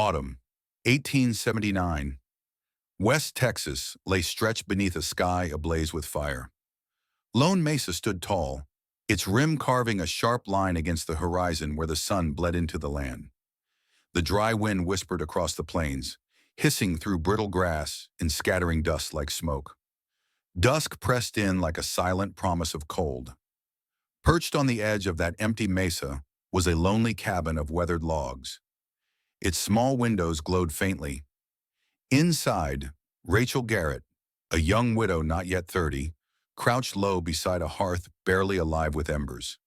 Autumn, 1879. West Texas lay stretched beneath a sky ablaze with fire. Lone Mesa stood tall, its rim carving a sharp line against the horizon where the sun bled into the land. The dry wind whispered across the plains, hissing through brittle grass and scattering dust like smoke. Dusk pressed in like a silent promise of cold. Perched on the edge of that empty mesa was a lonely cabin of weathered logs. Its small windows glowed faintly. Inside, Rachel Garrett, a young widow not yet 30, crouched low beside a hearth barely alive with embers.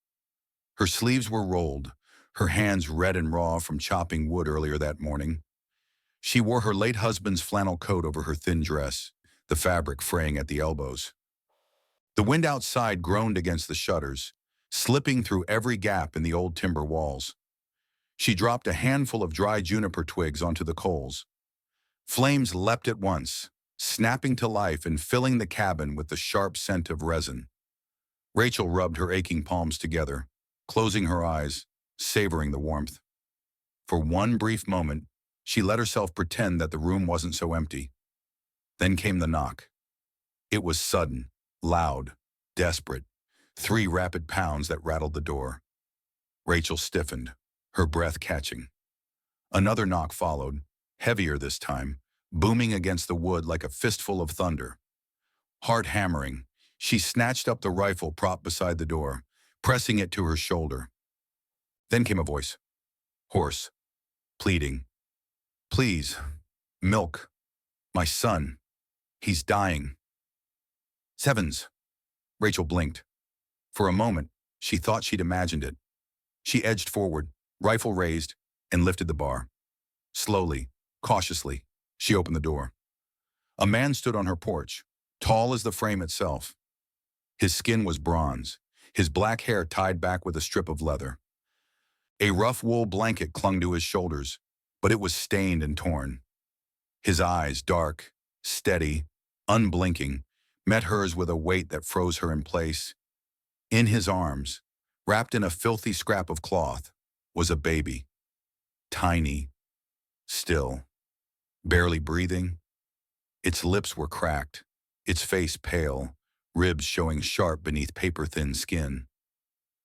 Her sleeves were rolled, her hands red and raw from chopping wood earlier that morning. She wore her late husband's flannel coat over her thin dress, the fabric fraying at the elbows. The wind outside groaned against the shutters, slipping through every gap in the old timber walls. She dropped a handful of dry juniper twigs onto the coals. Flames leapt at once, snapping to life and filling the cabin with the sharp scent of resin. Rachel rubbed her aching palms together, closing her eyes, savoring the warmth. For one brief moment, she let herself pretend that the room wasn't so empty. Then came the knock. It was sudden, loud, desperate, 3 rapid pounds that rattled the door. Rachel stiffened, her breath catching. Another knock followed, heavier this time, booming against the wood like a fistful of thunder. Heart hammering, she snatched up the rifle propped beside the door, pressing it to her shoulder. Then came a voice, hoarse, pleading. "Please, milk. My son. He's dying." "Sevens." Rachel blinked. For a moment, she thought she'd imagined it. She edged forward, rifle raised, and lifted the bar. Slowly, cautiously, she opened the door. A man stood on her porch, tall as the frame itself. His skin was bronze, his black hair tied back with a strip of leather. A rough wool blanket clung to his shoulders, but it was stained and torn. His eyes, dark, steady, unblinking, met hers with a weight that froze her in place. In his arms, wrapped in a filthy scrap of cloth, was a baby. Tiny, still, barely breathing. Its lips were cracked, its face pale, ribs showing sharp beneath paper-thin skin.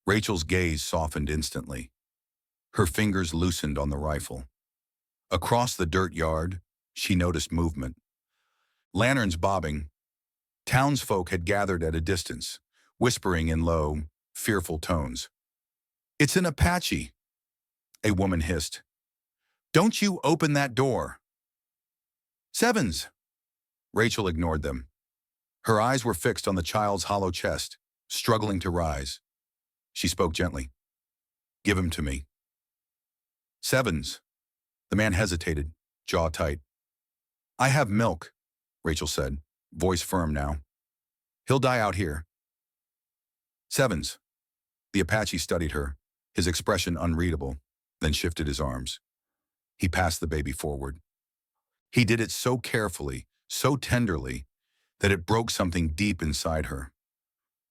Rachel's gaze softened instantly. Her fingers loosened on the rifle. Across the dirt yard, she noticed movement. Lanterns bobbing. Townsfolk had gathered at a distance, whispering in low, fearful tones. "It's an Apache," a woman hissed. "Don't you open that door." "Sevens." Rachel ignored them. Her eyes were fixed on the child's hollow chest, struggling to rise. She spoke gently. "Give him to me." "Sevens." The man hesitated, jaw tight. "I have milk," Rachel said, voice firm now. "He'll die out here." "Sevens." The Apache studied her, his expression unreadable, then shifted his arms. He passed the baby forward. He did it so carefully, so tenderly, that it broke something deep inside her.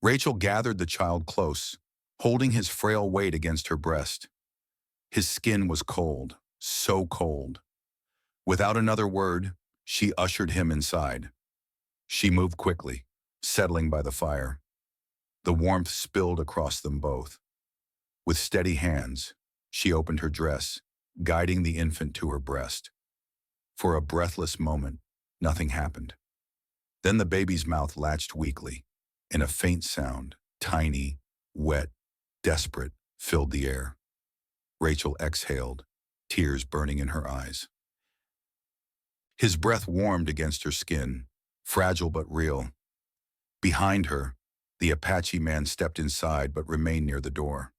Rachel gathered the child close, holding his frail weight against her breast. His skin was cold, so cold. Without another word, she ushered him inside. She moved quickly, settling by the fire. The warmth spilled across them both. With steady hands, she opened her dress, guiding the infant to her breast. For a breathless moment, nothing happened. Then the baby's mouth latched weakly, and a faint sound, tiny, wet, desperate, filled the air. Rachel exhaled, tears burning in her eyes. His breath warmed against her skin, fragile but real. Behind her, the Apache man stepped inside but remained near the door.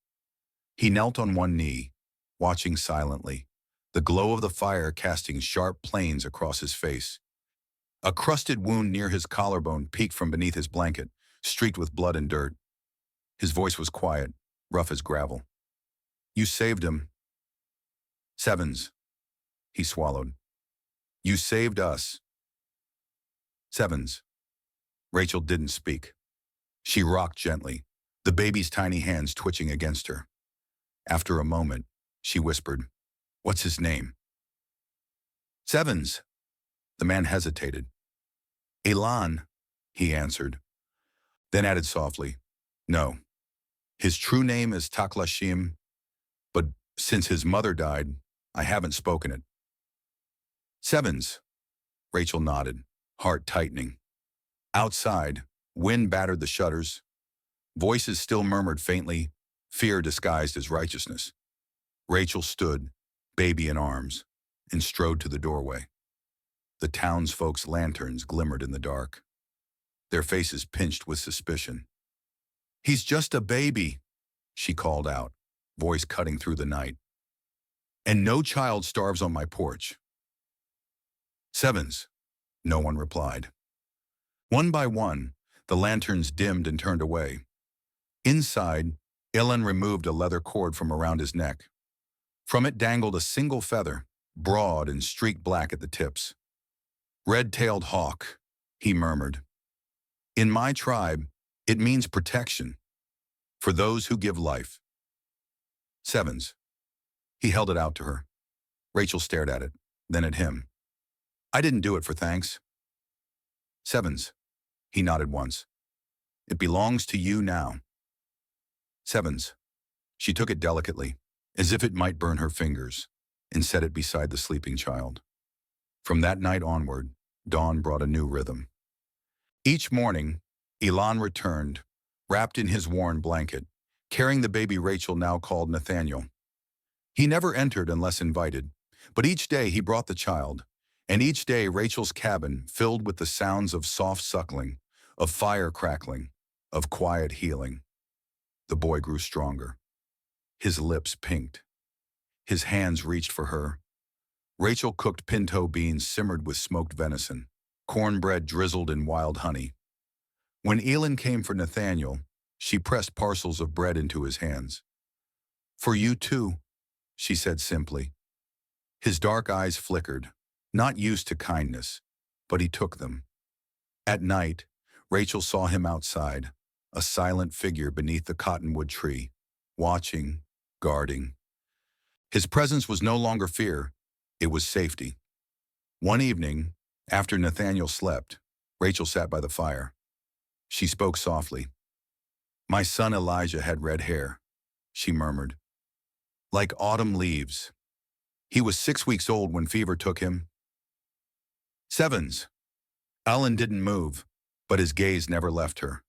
He knelt on one knee, watching silently, the glow of the fire casting sharp planes across his face. A crusted wound near his collarbone peeked from beneath his blanket, streaked with blood and dirt. His voice was quiet, rough as gravel. "You saved him." "Sevens." He swallowed. "You saved us." "Sevens." Rachel didn't speak. She rocked gently, the baby's tiny hands twitching against her. After a moment, she whispered, "What's his name?" Sevens. The man hesitated. Elan, he answered, then added softly, no. His true name is Taklashim, but since his mother died, I haven't spoken it. Sevens. Rachel nodded, heart tightening. Outside, wind battered the shutters. Voices still murmured faintly, fear disguised as righteousness. Rachel stood, baby in arms, and strode to the doorway. The townsfolk's lanterns glimmered in the dark, their faces pinched with suspicion. He's just a baby, she called out, voice cutting through the night. And no child starves on my porch. Sevens. No one replied. One by one, the lanterns dimmed and turned away. Inside, Elan removed a leather cord from around his neck. From it dangled a single feather, broad and streaked black at the tips. Red-tailed hawk, he murmured. In my tribe, it means protection, for those who give life. Sevens. He held it out to her. Rachel stared at it, then at him. I didn't do it for thanks. Sevens. He nodded once. It belongs to you now. Sevens. She took it delicately, as if it might burn her fingers, and set it beside the sleeping child. From that night onward, dawn brought a new rhythm. Each morning, Elan returned, wrapped in his worn blanket, carrying the baby Rachel now called Nathaniel. He never entered unless invited, but each day he brought the child, and each day Rachel's cabin filled with the sounds of soft suckling, of fire crackling, of quiet healing. The boy grew stronger. His lips pinked. His hands reached for her. Rachel cooked pinto beans simmered with smoked venison, cornbread drizzled in wild honey. When Elan came for Nathaniel, she pressed parcels of bread into his hands. For you too, she said simply. His dark eyes flickered, not used to kindness, but he took them. At night, Rachel saw him outside, a silent figure beneath the cottonwood tree, watching, guarding. His presence was no longer fear, it was safety. One evening, after Nathaniel slept, Rachel sat by the fire. She spoke softly. My son Elijah had red hair, she murmured. Like autumn leaves. He was 6 weeks old when fever took him. Sevens. Elan didn't move, but his gaze never left her.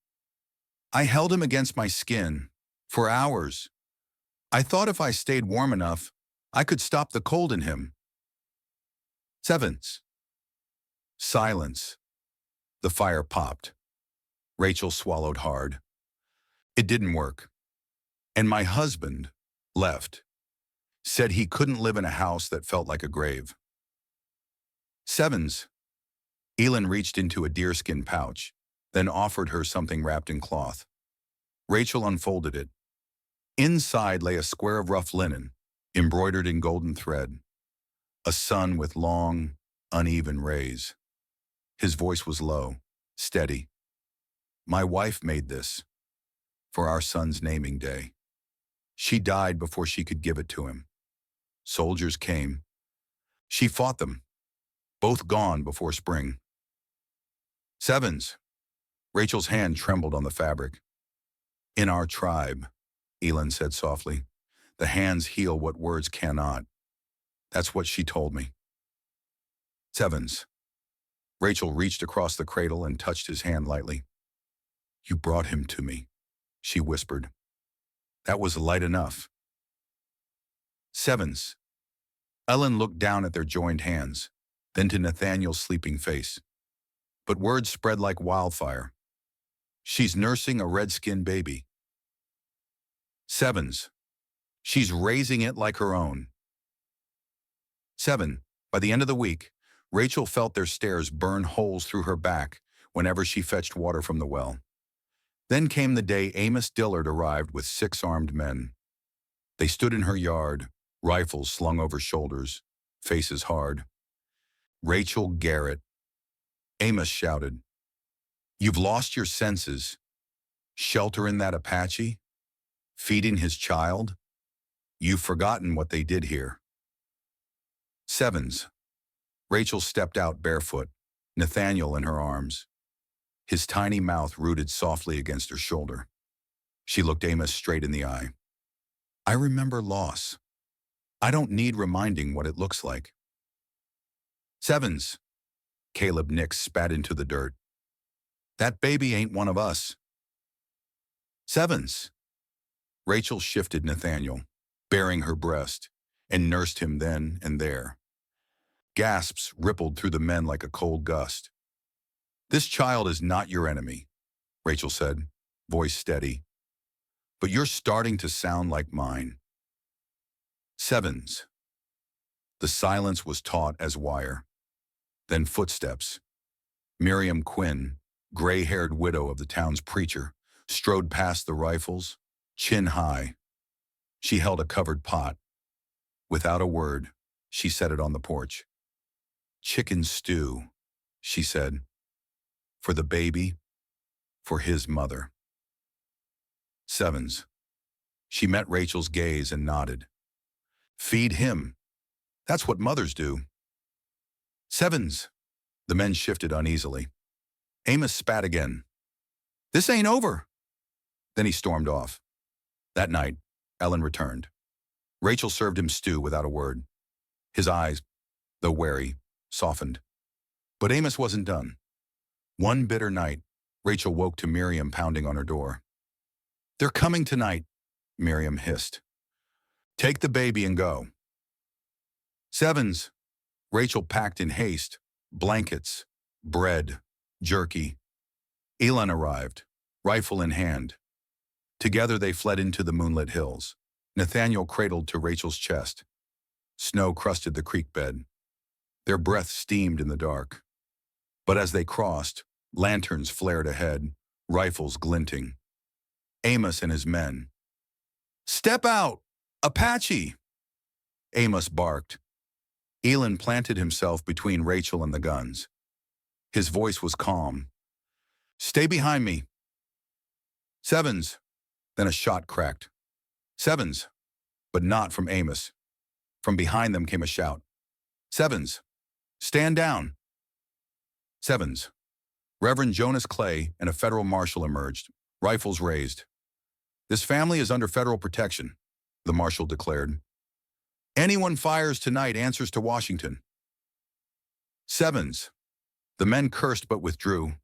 I held him against my skin, for hours. I thought if I stayed warm enough, I could stop the cold in him. Sevens. Silence. The fire popped. Rachel swallowed hard. It didn't work. And my husband left. Said he couldn't live in a house that felt like a grave. Sevens. Elan reached into a deerskin pouch, then offered her something wrapped in cloth. Rachel unfolded it. Inside lay a square of rough linen, embroidered in golden thread. A sun with long, uneven rays. His voice was low, steady. My wife made this for our son's naming day. She died before she could give it to him. Soldiers came. She fought them, both gone before spring. Sevens. Rachel's hand trembled on the fabric. In our tribe, Elan said softly, the hands heal what words cannot. That's what she told me. Sevens. Rachel reached across the cradle and touched his hand lightly. You brought him to me, she whispered. That was light enough. Sevens. Elan looked down at their joined hands, then to Nathaniel's sleeping face. But words spread like wildfire. She's nursing a red-skinned baby. Sevens. She's raising it like her own. 7. By the end of the week, Rachel felt their stares burn holes through her back whenever she fetched water from the well. Then came the day Amos Dillard arrived with 6 armed men. They stood in her yard, rifles slung over shoulders, faces hard. Rachel Garrett. Amos shouted, You've lost your senses. Shelter in that Apache? Feeding his child? You've forgotten what they did here. Sevens. Rachel stepped out barefoot, Nathaniel in her arms, his tiny mouth rooted softly against her shoulder. She looked Amos straight in the eye. I remember loss. I don't need reminding what it looks like. Sevens, Caleb Nix spat into the dirt. That baby ain't one of us. Sevens. Rachel shifted Nathaniel, baring her breast, and nursed him then and there. Gasps rippled through the men like a cold gust. This child is not your enemy, Rachel said, voice steady. But you're starting to sound like mine. Sevens. The silence was taut as wire. Then footsteps. Miriam Quinn, gray-haired widow of the town's preacher, strode past the rifles, chin high. She held a covered pot. Without a word, she set it on the porch. Chicken stew, she said. For the baby, for his mother. Sevens. She met Rachel's gaze and nodded. Feed him. That's what mothers do. Sevens. The men shifted uneasily. Amos spat again. This ain't over. Then he stormed off. That night, Elan returned. Rachel served him stew without a word. His eyes, though wary, softened. But Amos wasn't done. One bitter night, Rachel woke to Miriam pounding on her door. They're coming tonight, Miriam hissed. Take the baby and go. Sevens. Rachel packed in haste, blankets, bread, jerky. Elan arrived, rifle in hand. Together they fled into the moonlit hills. Nathaniel cradled to Rachel's chest. Snow crusted the creek bed. Their breath steamed in the dark. But as they crossed, lanterns flared ahead, rifles glinting. Amos and his men. Step out! Apache! Amos barked. Elan planted himself between Rachel and the guns. His voice was calm. Stay behind me. Sevens. Then a shot cracked. Sevens. But not from Amos. From behind them came a shout. Sevens. Stand down. Sevens. Reverend Jonas Clay and a federal marshal emerged, rifles raised. This family is under federal protection, the marshal declared. Anyone fires tonight answers to Washington. Sevens. The men cursed but withdrew.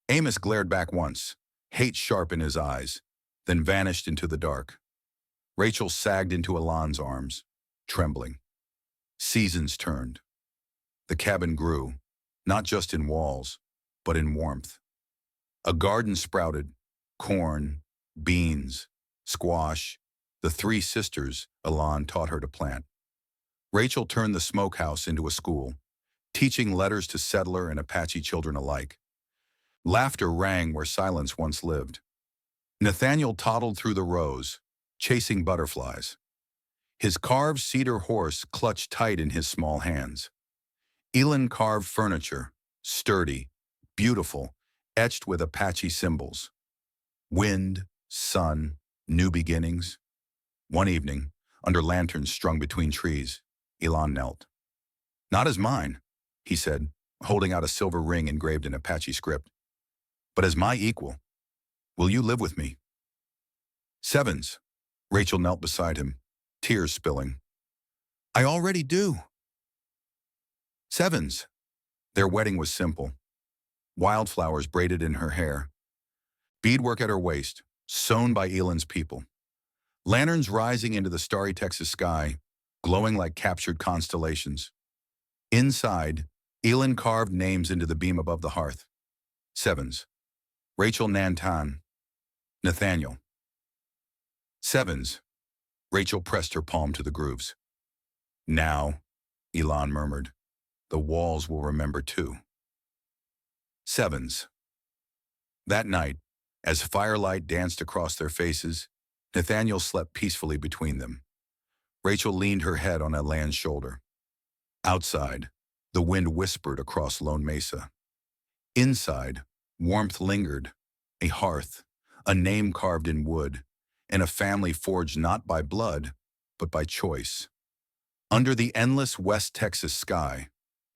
Amos glared back once, hate sharp in his eyes, then vanished into the dark. Rachel sagged into Elan's arms, trembling. Seasons turned. The cabin grew, not just in walls, but in warmth. A garden sprouted, corn, beans, squash, the three sisters Elan taught her to plant. Rachel turned the smokehouse into a school, teaching letters to settler and Apache children alike. Laughter rang where silence once lived. Nathaniel toddled through the rows, chasing butterflies. His carved cedar horse clutched tight in his small hands. Elan carved furniture, sturdy, beautiful, etched with Apache symbols. Wind, sun, new beginnings. One evening, under lanterns strung between trees, Elan knelt. Not as mine, he said, holding out a silver ring engraved in Apache script, but as my equal. Will you live with me? Sevens. Rachel knelt beside him, tears spilling. I already do. Sevens. Their wedding was simple. Wildflowers braided in her hair. Beadwork at her waist, sewn by Elan's people. Lanterns rising into the starry Texas sky, glowing like captured constellations. Inside, Elan carved names into the beam above the hearth. Sevens. Rachel Nantan. Nathaniel. Sevens. Rachel pressed her palm to the grooves. Now, Elan murmured, the walls will remember too. Sevens. That night, as firelight danced across their faces, Nathaniel slept peacefully between them. Rachel leaned her head on Elan's shoulder. Outside, the wind whispered across Lone Mesa. Inside, warmth lingered, a hearth, a name carved in wood, and a family forged not by blood, but by choice. Under the endless West Texas sky,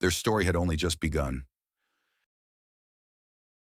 Their story had only just begun.